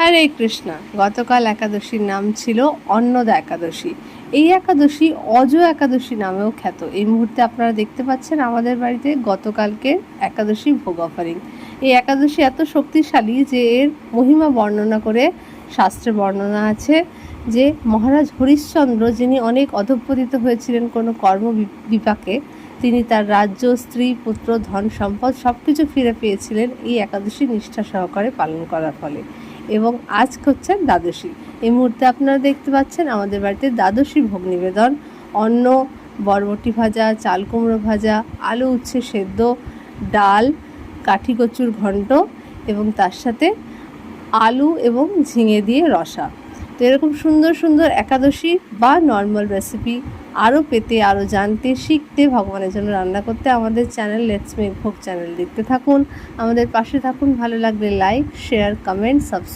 হরে কৃষ্ণা। গতকাল একাদশীর নাম ছিল অন্নদা একাদশী। এই একাদশী অজ একাদশী নামেও খ্যাত। এই মুহূর্তে আপনারা দেখতে পাচ্ছেন আমাদের বাড়িতে গতকালকে একাদশী ভোগ অফারিং। এই একাদশী এত শক্তিশালী যে এর মহিমা বর্ণনা করে শাস্ত্রে বর্ণনা আছে যে মহারাজ হরিশ্চন্দ্র, যিনি অনেক অধঃপতিত হয়েছিলেন কোনো কর্ম বিপাকে, তিনি তার রাজ্য, স্ত্রী, পুত্র, ধন সম্পদ সব কিছু ফিরে পেয়েছিলেন এই একাদশী নিষ্ঠা সহকারে পালন করার ফলে। এবং আজ হচ্ছে দ্বাদশী। এই মুহূর্তে আপনারা দেখতে পাচ্ছেন আমাদের বাড়িতে দ্বাদশী ভোগ নিবেদন। অন্ন, বরবটি ভাজা, চাল কুমড়ো ভাজা, আলু উচ্ছে সেদ্ধ, ডাল, কাঠি কচুর ঘন্ট এবং তার সাথে আলু এবং ঝিঙে দিয়ে রসা। তো এরকম সুন্দর সুন্দর একাদশী বা নর্মাল রেসিপি আরও পেতে, আরও জানতে, শিখতে, ভগবানের জন্য রান্না করতে আমাদের চ্যানেল লেটস মেক ভোগ চ্যানেল দেখতে থাকুন, আমাদের পাশে থাকুন। ভালো লাগলে লাইক, শেয়ার, কমেন্ট, সাবস্ক্রাইব।